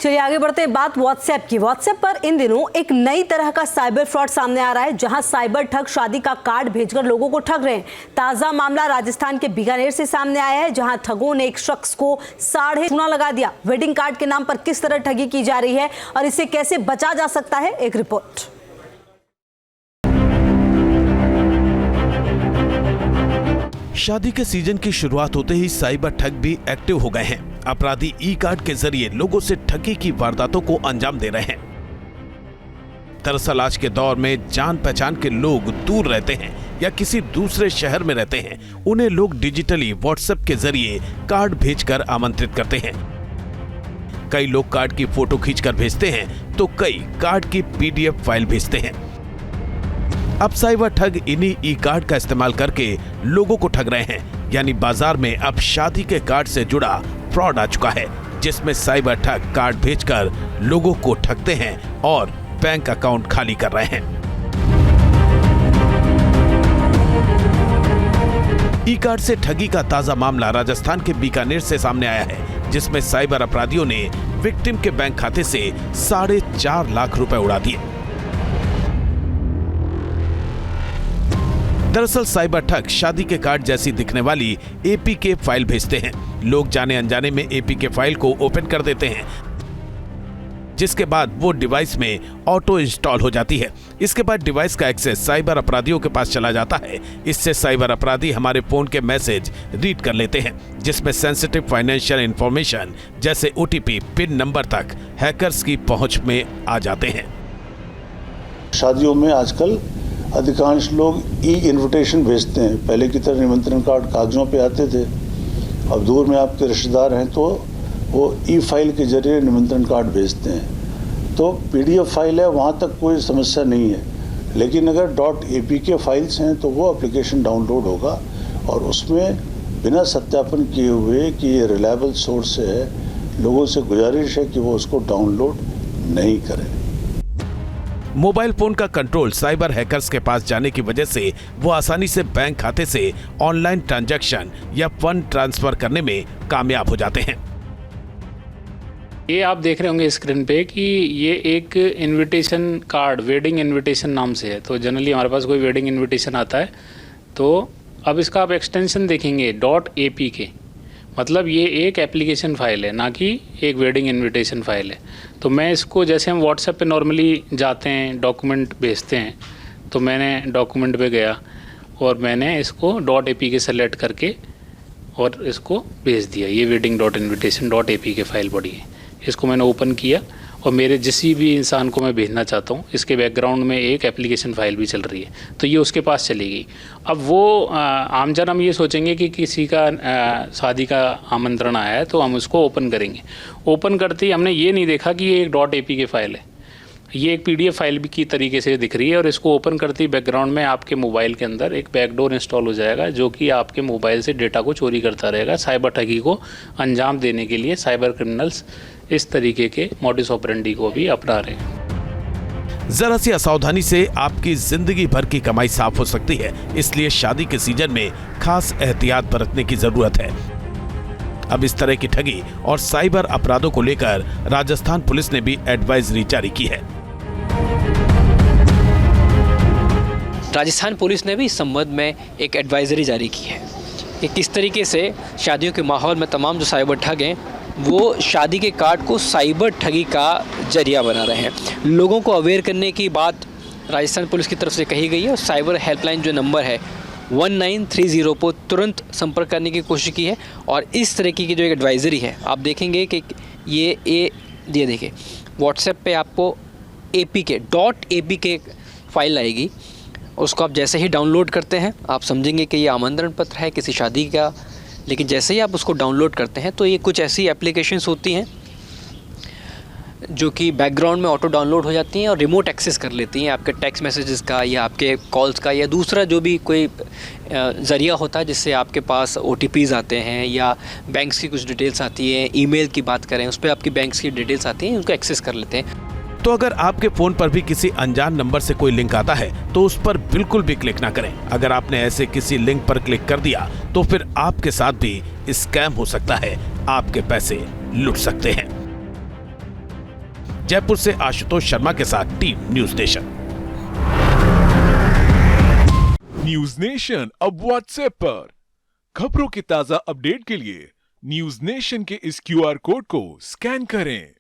चलिए आगे बढ़ते हैं बात व्हाट्सएप की। व्हाट्सएप पर इन दिनों एक नई तरह का साइबर फ्रॉड सामने आ रहा है, जहां साइबर ठग शादी का कार्ड भेजकर लोगों को ठग रहे हैं। ताजा मामला राजस्थान के बीकानेर से सामने आया है, जहां ठगों ने एक शख्स को 6.5 चूना लगा दिया। वेडिंग कार्ड के नाम पर किस तरह ठगी की जा रही है और इसे कैसे बचा जा सकता है, एक रिपोर्ट। शादी के सीजन की शुरुआत होते ही साइबर ठग भी एक्टिव हो गए हैं। अपराधी ई कार्ड के जरिए लोगों से ठगी की वारदातों को अंजाम दे रहे हैं। दरअसल आज के दौर में जान पहचान के लोग दूर रहते हैं या किसी दूसरे शहर में रहते हैं, उन्हें लोग डिजिटली व्हाट्सएप के जरिए कार्ड भेजकर आमंत्रित करते हैं। कई लोग कार्ड की फोटो खींचकर भेजते हैं तो कई कार्ड की PDF फाइल भेजते हैं। अब साइबर ठग इन्हीं ई कार्ड का इस्तेमाल करके लोगों को ठग रहे हैं। यानी बाजार में अब शादी के कार्ड से जुड़ा फ्रॉड आ चुका है, जिसमें साइबर ठग कार्ड भेजकर लोगों को ठगते हैं और बैंक अकाउंट खाली कर रहे हैं। ई कार्ड से ठगी का ताजा मामला राजस्थान के बीकानेर से सामने आया है, जिसमें साइबर अपराधियों ने विक्टिम के बैंक खाते से 4.5 लाख रुपए उड़ा दिए। दरअसल साइबर ठग शादी के कार्ड जैसी दिखने वाली APK फाइल भेजते हैं। लोग जाने अनजाने में APK फाइल को ओपन कर देते हैं, जिसके बाद वो डिवाइस में ऑटो इंस्टॉल हो जाती है। इसके बाद डिवाइस का एक्सेस साइबर अपराधियों के पास चला जाता है। इससे साइबर अपराधी हमारे फोन के मैसेज रीड कर लेते हैं, जिसमें सेंसिटिव फाइनेंशियल इंफॉर्मेशन जैसे OTP, पिन नंबर तक हैकर्स की पहुंच में आ जाते हैं। शादियों में आजकल अधिकांश लोग ई इन्विटेशन भेजते हैं। पहले की तरह निमंत्रण कार्ड कागजों पे आते थे, अब दूर में आपके रिश्तेदार हैं तो वो ई फाइल के जरिए निमंत्रण कार्ड भेजते हैं। तो PDF फाइल है, वहाँ तक कोई समस्या नहीं है, लेकिन अगर .apk फाइल्स हैं तो वो एप्लीकेशन डाउनलोड होगा और उसमें बिना सत्यापन किए हुए कि ये रिलायबल सोर्स से है, लोगों से गुजारिश है कि वो उसको डाउनलोड नहीं करें। मोबाइल फोन का कंट्रोल साइबर हैकर्स के पास जाने की वजह से वो आसानी से बैंक खाते से ऑनलाइन ट्रांजैक्शन या फंड ट्रांसफर करने में कामयाब हो जाते हैं। ये आप देख रहे होंगे स्क्रीन पे कि ये एक इनविटेशन कार्ड वेडिंग इनविटेशन नाम से है। तो जनरली हमारे पास कोई वेडिंग इनविटेशन आता है तो अब इसका आप एक्सटेंशन देखेंगे .apk, मतलब ये एक एप्लीकेशन फाइल है, ना कि एक वेडिंग इनविटेशन फाइल है। तो मैं इसको, जैसे हम व्हाट्सएप पे नॉर्मली जाते हैं डॉक्यूमेंट भेजते हैं, तो मैंने डॉक्यूमेंट पे गया और मैंने इसको .apk सेलेक्ट करके और इसको भेज दिया। ये wedding.invitation.apk फाइल पड़ी है, इसको मैंने ओपन किया और मेरे जिसी भी इंसान को मैं भेजना चाहता हूँ, इसके बैकग्राउंड में एक एप्लीकेशन फ़ाइल भी चल रही है, तो ये उसके पास चली गई। अब वो आमजन हम ये सोचेंगे कि किसी का शादी का आमंत्रण आया है तो हम उसको ओपन करेंगे। ओपन करते ही हमने ये नहीं देखा कि ये एक .apk फाइल है, ये एक PDF फाइल भी की तरीके से दिख रही है। और इसको ओपन करते ही बैकग्राउंड में आपके मोबाइल के अंदर एक बैकडोर इंस्टॉल हो जाएगा, जो कि आपके मोबाइल से डेटा को चोरी करता रहेगा। साइबर ठगी को अंजाम देने के लिए साइबर क्रिमिनल्स इस तरीके के मॉडस ऑपरेंडी को भी अपना रहे हैं। जरा सी असावधानी से आपकी जिंदगी भर की कमाई साफ हो सकती है, इसलिए शादी के सीजन में खास एहतियात बरतने की जरूरत है। अब इस तरह की ठगी और साइबर अपराधों को लेकर राजस्थान पुलिस ने भी एडवाइजरी जारी की है। राजस्थान पुलिस ने भी इस संबंध में एक एडवाइजरी जारी की है कि किस तरीके से शादियों के माहौल में तमाम जो साइबर ठग हैं वो शादी के कार्ड को साइबर ठगी का जरिया बना रहे हैं। लोगों को अवेयर करने की बात राजस्थान पुलिस की तरफ से कही गई है और साइबर हेल्पलाइन जो नंबर है 1930 पर तुरंत संपर्क करने की कोशिश की है। और इस तरीके की जो एक एडवाइजरी है, आप देखेंगे कि ये देखिए व्हाट्सएप पे आपको .apk फाइल आएगी। उसको आप जैसे ही डाउनलोड करते हैं आप समझेंगे कि ये आमंत्रण पत्र है किसी शादी का, लेकिन जैसे ही आप उसको डाउनलोड करते हैं तो ये कुछ ऐसी एप्लीकेशंस होती हैं जो कि बैकग्राउंड में ऑटो डाउनलोड हो जाती हैं और रिमोट एक्सेस कर लेती हैं आपके टेक्स्ट मैसेजेस का या आपके कॉल्स का या दूसरा जो भी कोई ज़रिया होता है जिससे आपके पास OTPs आते हैं या बैंक्स की कुछ डिटेल्स आती हैं। ईमेल की बात करें, उस पर आपकी बैंक्स की डिटेल्स आती हैं, उनको एक्सेस कर लेते हैं। तो अगर आपके फोन पर भी किसी अनजान नंबर से कोई लिंक आता है तो उस पर बिल्कुल भी क्लिक ना करें। अगर आपने ऐसे किसी लिंक पर क्लिक कर दिया तो फिर आपके साथ भी स्कैम हो सकता है, आपके पैसे लुट सकते हैं। जयपुर से आशुतोष शर्मा के साथ team news nation. News nation अब व्हाट्सएप पर खबरों की ताजा अपडेट के लिए न्यूज नेशन के इस QR कोड को स्कैन करें